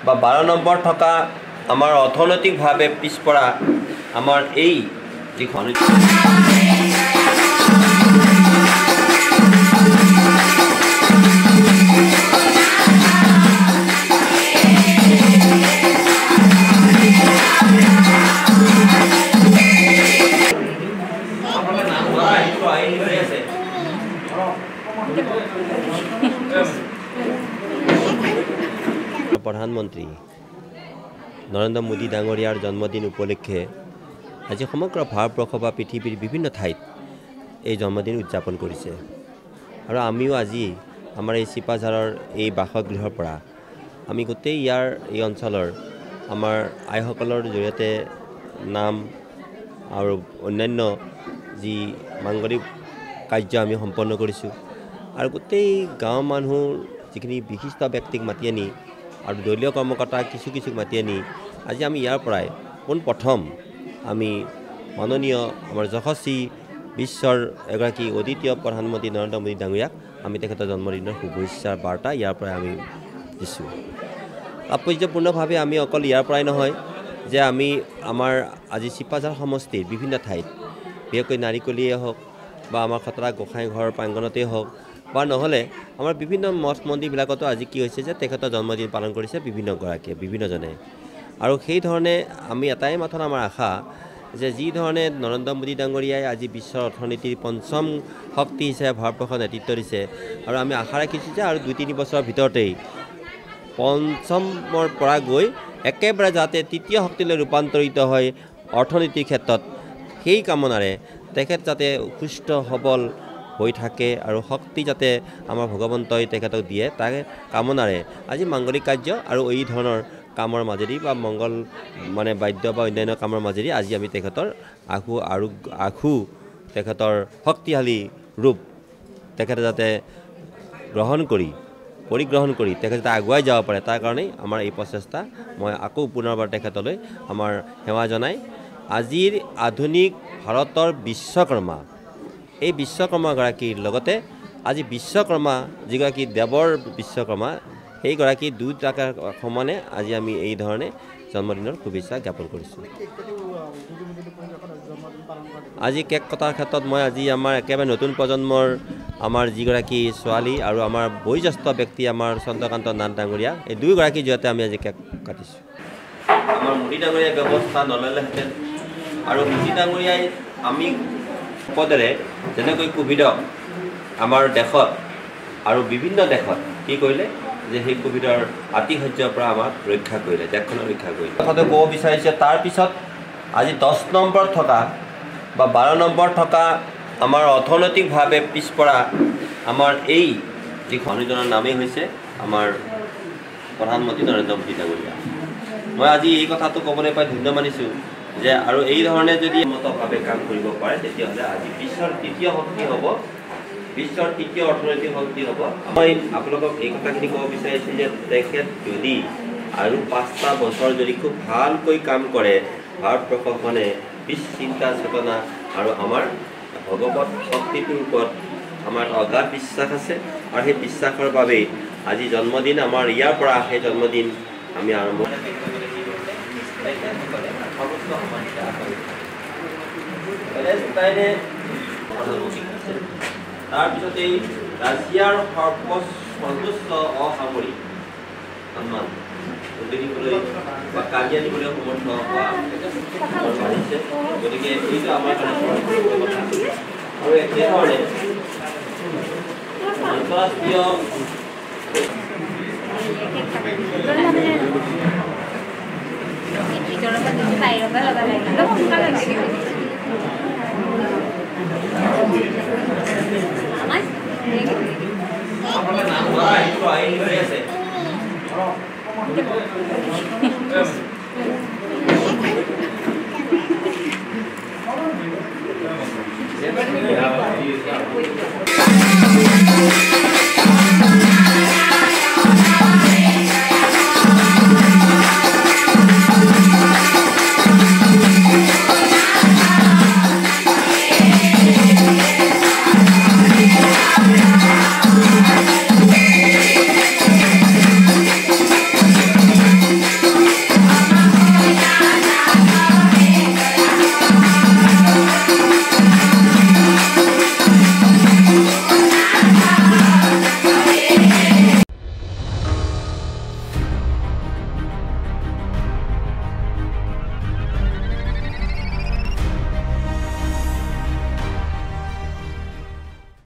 বা 12 নম্বৰ থকা আমাৰ অৰ্থনৈতিকভাৱে পিছপৰা আমাৰ এই যিখন প্ৰধানমন্ত্ৰী নৰেন্দ্ৰ মোদী ডাঙৰীয়াৰ জন্মদিন উপলক্ষে আজি সমগ্ৰ ভাৰতবৰ্ষ বা পৃথিৱীৰ বিভিন্ন ঠাইত এই জন্মদিন উদযাপন কৰিছে আৰু আমিও আজি আমাৰ এই চিপাঝাৰৰ এই বাসগৃহৰ পৰা আমি গোটেই ইয়াৰ এই অঞ্চলৰ আমাৰ আইসকলৰ জৰিয়তে নাম আৰু অন্যান্য যি মাংগলিক কাৰ্য আমি সম্পন্ন কৰিছোঁ আৰু গোটেই গাঁৱৰ মানুহ যিখিনি বিশিষ্ট ব্যক্তিক মাতি আনি আৰু দলীয় কৰ্মকৰ্তা কিছু মাতি আনি আজি আমি ইয়াৰ পৰাই পোনপ্ৰথম আমি মাননীয় আমাৰ যশস্বী বিশ্বৰ এগৰাকী অদ্বিতীয় প্ৰধানমন্ত্ৰী নৰেন্দ্ৰ মোদী ডাঙৰীয়াক আমি তেখেতৰ জন্মদিনৰ শুভেচ্ছাৰ বাৰ্তা ইয়াৰ পৰাই আমি দিছোঁ। তাৎপৰ্যপূৰ্ণভাৱে আমি অকল ইয়াৰ পৰাই নহয় যে আমি আমাৰ আজি চিপাঝাৰ সমষ্টিৰ বিভিন্ন ঠাইত বিশেষকৈ নাৰিকলীয়ে হওক বা আমাৰ খতৰা গোসাঁই ঘৰৰ প্ৰাংগণতেই হওক বা নহ'লে আমাৰ বিভিন্ন মঠ মন্দিৰবিলাকতো আজি কি হৈছে যে তেখেতৰ জন্মদিন পালন কৰিছে বিভিন্নজনে আৰু সেই ধৰণে আমি এটাই মাথোন আমাৰ আশা যে যি ধৰণে নৰেন্দ্ৰ মোদী ডাঙৰীয়াই আজি বিশ্বৰ অৰ্থনীতিৰ পঞ্চম শক্তি হিচাপে ভাৰতবৰ্ষৰ নেতৃত্ব দিছে আৰু আমি আশা ৰাখিছোঁ যে আৰু 2-3 বছৰৰ ভিতৰতেই পঞ্চমৰ পৰা গৈ একেবাৰে যাতে তৃতীয় শক্তিলৈ ৰূপান্তৰিত হয় অৰ্থনীতিৰ ক্ষেত্ৰত সেই কামনাৰে তেখেত যাতে সুস্থ সবল হৈ থাকে আৰু শক্তি যাতে আমাৰ ভগৱন্তই তেখেতক দিয়ে তাকে কামনাৰে আজি মাংগলিক কাৰ্য আৰু এই ধৰণৰ কামৰ মাজেদি বা মংগল মানে বাদ্য বা অন্যান্য কামৰ মাজেদি আজি আমি তেখেতৰ আখু তেখেতৰ শক্তিশালী ৰূপ তেখেতে যাতে পৰিগ্ৰহণ কৰি তেখেতে যাতে আগুৱাই যাব পাৰে তাৰ কাৰণেই আমাৰ এই প্ৰচেষ্টা মই আকৌ পুনৰবাৰ তেখেতলৈ আমাৰ সেৱা জনাই আজিৰ আধুনিক ভাৰতৰ বিশ্বকৰ্মা এই বিশ্বকৰ্মাগৰাকীৰ লগতে আজি বিশ্বকৰ্মা যিগৰাকী দেৱৰ বিশ্বকৰ্মা সেইগৰাকী দুটাকে সমানে আজি আমি এই ধৰণে জন্মদিনৰ শুভেচ্ছা জ্ঞাপন কৰিছোঁ। আজি কেক কটাৰ ক্ষেত্ৰত মই আজি আমাৰ একেবাৰে নতুন প্ৰজন্মৰ আমাৰ যিগৰাকী ছোৱালী আৰু আমাৰ বয়োজ্যেষ্ঠ ব্যক্তি আমাৰ চন্দ্ৰকান্ত নাথ ডাঙৰীয়া এই দুয়োগৰাকীৰ জৰিয়তে আমি আজি কেক কাটিছোঁ। আমাৰ মোদী ডাঙৰীয়াই ব্যৱস্থা নল'লেহেঁতেন আৰু মোদী ডাঙৰীয়াই আমি পদেৰে যেনেকৈ কোভিডক আমাৰ দেশত আৰু বিভিন্ন দেশত কি কৰিলে যে সেই কোভিডৰ আতিশয্যৰ পৰা আমাক ৰক্ষা কৰিলে দেশখনক ৰক্ষা কৰিলে কথাটো ক'ব বিচাৰিছে। তাৰপিছত আজি 10 নম্বৰত থকা বা 12 নম্বৰ থকা আমাৰ অৰ্থনৈতিকভাৱে পিছপৰা আমাৰ এই যি মানুহজনৰ নামেই হৈছে আমাৰ প্ৰধানমন্ত্ৰী নৰেন্দ্ৰ মোদী ডাঙৰীয়া। মই আজি এই কথাটো ক'বলৈ পাই ধন্য মানিছোঁ যে আৰু এই ধৰণে যদি উন্নতভাৱে কাম কৰিব পাৰে তেতিয়াহ'লে আজি বিশ্বৰ দ্বিতীয় শক্তি হ'ব, বিশ্বৰ তৃতীয় অৰ্থনৈতিক শক্তি হ'ব। মই আপোনালোকক এই কথাখিনি ক'ব বিচাৰিছোঁ যে তেখেত যদি আৰু 5টা বছৰ যদি খুব ভালকৈ কাম কৰে ভাৰতবৰ্ষখনে চিন্তা চেতনা আৰু আমাৰ ভগৱত শক্তিটোৰ ওপৰত আমাৰ অগাধ বিশ্বাস আছে আৰু সেই বিশ্বাসৰ বাবেই আজি জন্মদিন আমাৰ ইয়াৰ পৰা সেই জন্মদিন আমি আৰম্ভ তাৰপিছতে ৰাছিয়াৰ সৰ্বোচ্চ অসামৰিক সন্মান দিবলৈ বা কাজিয়া দিবলৈ সমৰ্থ হোৱা বাঢ়িছে। গতিকে এইটো আমাৰ কাৰণে আৰু একেধৰণে আন্তঃৰাষ্ট্ৰীয়